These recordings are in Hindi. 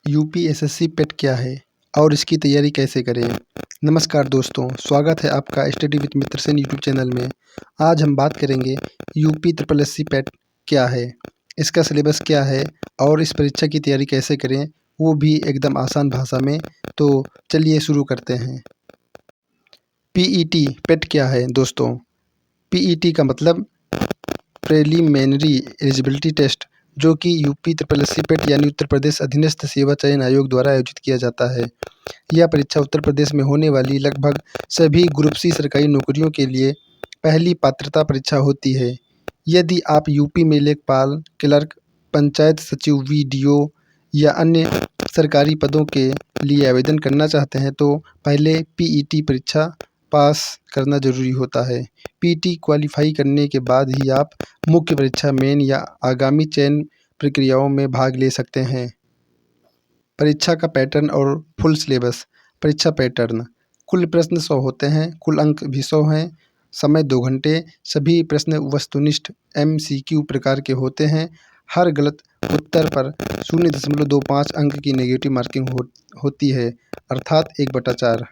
यूपीएसएससी पेट क्या है और इसकी तैयारी कैसे करें। नमस्कार दोस्तों, स्वागत है आपका study with Mitra Sen YouTube channel में। आज हम बात करेंगे यूपी ट्रिपल एससी पेट क्या है, इसका सिलेबस क्या है और इस परीक्षा की तैयारी कैसे करें, वो भी एकदम आसान भाषा में। तो चलिए शुरू करते हैं। पीईटी पेट क्या है दोस्तों। पीईटी का मतलब प्रिलिमिनरी एलिजिबिलिटी टेस्ट, जो कि यूपी ट्रिपल एससी पेट यानी उत्तर प्रदेश अधीनस्थ सेवा चयन आयोग द्वारा आयोजित किया जाता है। यह परीक्षा उत्तर प्रदेश में होने वाली लगभग सभी ग्रुप सी सरकारी नौकरियों के लिए पहली पात्रता परीक्षा होती है। यदि आप यूपी में लेखपाल, क्लर्क, पंचायत सचिव, वीडीओ या अन्य सरकारी पदों के लिए आवेदन करना चाहते हैं तो पहले पीईटी परीक्षा पास करना जरूरी होता है। पीईटी क्वालिफाई करने के बाद ही आप मुख्य परीक्षा मेन या आगामी चयन प्रक्रियाओं में भाग ले सकते हैं। परीक्षा का पैटर्न और फुल सिलेबस। परीक्षा पैटर्न: कुल प्रश्न 100 होते हैं, कुल अंक भी 100 हैं, समय 2 घंटे, सभी प्रश्न वस्तुनिष्ठ एमसीक्यू प्रकार के होते हैं। हर गलत उत्तर पर 0.25 अंक की नेगेटिव मार्किंग होती है, अर्थात 1/4।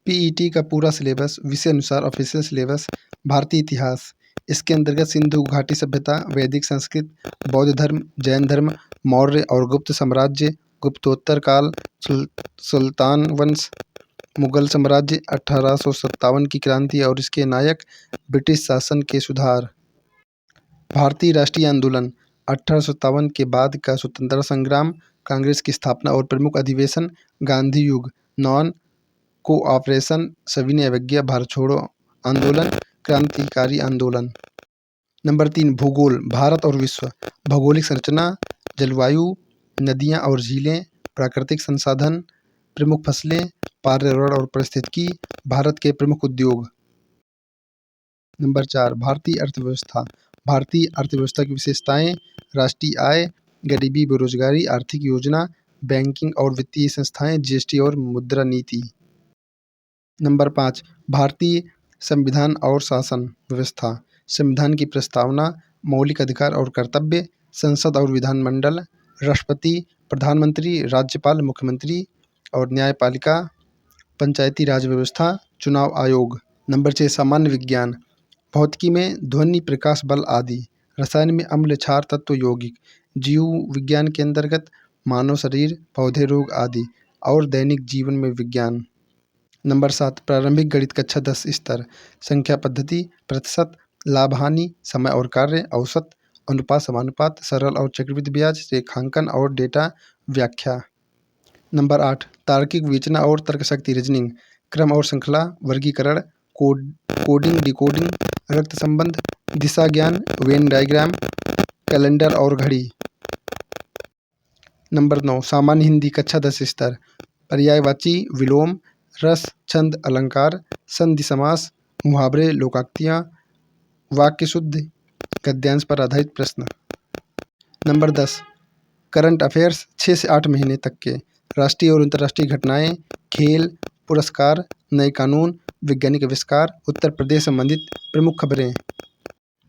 पीईटी का पूरा सिलेबस विषय अनुसार ऑफिशियल सिलेबस: भारतीय इतिहास, इसके अंतर्गत सिंधु घाटी सभ्यता, वैदिक संस्कृत, बौद्ध धर्म, जैन धर्म, मौर्य और गुप्त साम्राज्य, गुप्तोत्तर काल, सुल्तान वंश, मुगल साम्राज्य, 1857 की क्रांति और इसके नायक, ब्रिटिश शासन के सुधार। भारतीय राष्ट्रीय आंदोलन: 1857 के बाद का स्वतंत्रता संग्राम, कांग्रेस की स्थापना और प्रमुख अधिवेशन, गांधी युग, नॉन कोऑपरेशन, सविनय अवज्ञा, भारत छोड़ो आंदोलन, क्रांतिकारी आंदोलन। नंबर 3, भूगोल, भारत और विश्व। भौगोलिक संरचना, जलवायु, नदियां और झीलें, प्राकृतिक संसाधन, प्रमुख फसलें, पर्यावरण और पारिस्थितिकी, भारत के प्रमुख उद्योग। नंबर 4, भारतीय अर्थव्यवस्था। भारतीय अर्थव्यवस्था की विशेषताएं: राष्ट्रीय आय, गरीबी बेरोजगारी, आर्थिक योजना, बैंकिंग और वित्तीय संस्थाएं, जीएसटी और मुद्रा नीति। नंबर 5, भारतीय संविधान और शासन व्यवस्था। संविधान की प्रस्तावना, मौलिक अधिकार और कर्तव्य, संसद और विधानमंडल, राष्ट्रपति, प्रधानमंत्री, राज्यपाल, मुख्यमंत्री और न्यायपालिका, पंचायती राज व्यवस्था, चुनाव आयोग। नंबर 6, सामान्य विज्ञान। भौतिकी में ध्वनि, प्रकाश, बल आदि। रसायन में अम्ल, क्षार, तत्व, यौगिक। जीव विज्ञान के अंतर्गत मानव शरीर, पौधे, रोग आदि। और दैनिक जीवन में विज्ञान। नंबर 7, प्रारंभिक गणित कक्षा 10 स्तर। संख्या पद्धति, प्रतिशत, लाभ हानि, समय और कार्य, औसत, अनुपात समानुपात, सरल और चक्रवृद्धि ब्याज, रेखांकन और डेटा व्याख्या। नंबर 8, तार्किक विवेचना और तर्कशक्ति रीजनिंग, क्रम और श्रृंखला, वर्गीकरण, कोडिंग डिकोडिंग, रक्त संबंध, दिशा ज्ञान, वेन डायग्राम, कैलेंडर और घड़ी। नंबर 9, सामान्य हिंदी कक्षा 10 स्तर। पर्यायवाची, विलोम, रस, छंद, अलंकार, संधि समास, मुहावरे, लोकोक्तियाँ, वाक्य शुद्धि, गद्यांश पर आधारित प्रश्न। नंबर 10, करंट अफेयर्स 6 से 8 महीने तक के, राष्ट्रीय और अंतर्राष्ट्रीय घटनाएं, खेल, पुरस्कार, नए कानून, वैज्ञानिक आविष्कार, उत्तर प्रदेश संबंधित प्रमुख खबरें।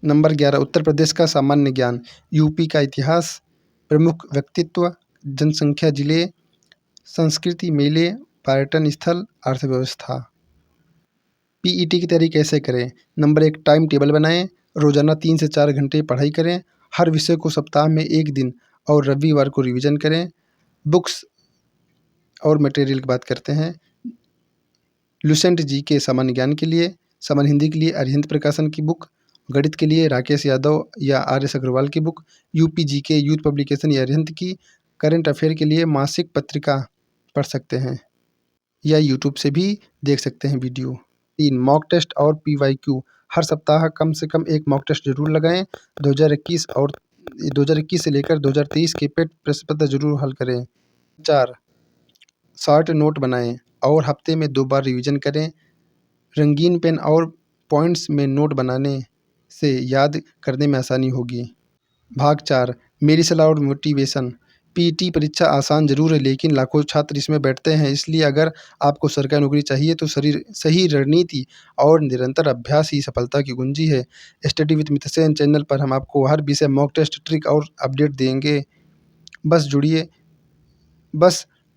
नंबर 11, उत्तर प्रदेश का सामान्य ज्ञान, यूपी का इतिहास, प्रमुख व्यक्तित्व, जनसंख्या, जिले, संस्कृति, मेले, पर्यटन स्थल, अर्थव्यवस्था। पीईटी की तैयारी कैसे करें। नंबर 1, टाइम टेबल बनाएं, रोजाना 3 से 4 घंटे पढ़ाई करें, हर विषय को सप्ताह में 1 दिन और रविवार को रिवीजन करें। बुक्स और मटेरियल की बात करते हैं। लुसेंट जी के सामान्य ज्ञान के लिए, सामान्य हिंदी के लिए अरिहंत प्रकाशन की बुक, गणित के लिए राकेश यादव या आर एस अग्रवाल की बुक, यूपी जी के यूथ पब्लिकेशन या अरिहंत की, करंट अफेयर के लिए मासिक पत्रिका पढ़ सकते हैं या यूट्यूब से भी देख सकते हैं वीडियो। 3, मॉक टेस्ट और पीवाईक्यू, हर सप्ताह कम से कम एक मॉक टेस्ट जरूर लगाएं। 2021 से लेकर 2023 के पेट प्रश्न पत्र जरूर हल करें। 4, शॉर्ट नोट बनाएं और हफ्ते में 2 बार रिवीजन करें। रंगीन पेन और पॉइंट्स में नोट बनाने से याद करने में आसानी होगी। भाग 4, मेरी सलाह और मोटिवेशन। पीटी परीक्षा आसान जरूर है, लेकिन लाखों छात्र इसमें बैठते हैं, इसलिए अगर आपको सरकारी नौकरी चाहिए तो सही रणनीति और निरंतर अभ्यास ही सफलता की कुंजी है। Study with Mitra Sen channel पर हम आपको हर विषय मॉक टेस्ट, ट्रिक और अपडेट देंगे। बस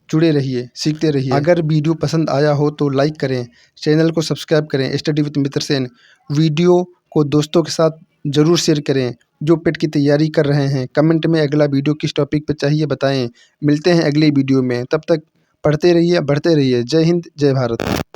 जुड़े रहिए, सीखते रहिए। अगर वीडियो पसंद आया हो तो लाइक करें, चैनल को सब्सक्राइब करें। Study with Mitra Sen video को दोस्तों के साथ ज़रूर शेयर करें जो पेट की तैयारी कर रहे हैं। कमेंट में अगला वीडियो किस टॉपिक पर चाहिए बताएं। मिलते हैं अगले वीडियो में, तब तक पढ़ते रहिए, बढ़ते रहिए। जय हिंद, जय भारत।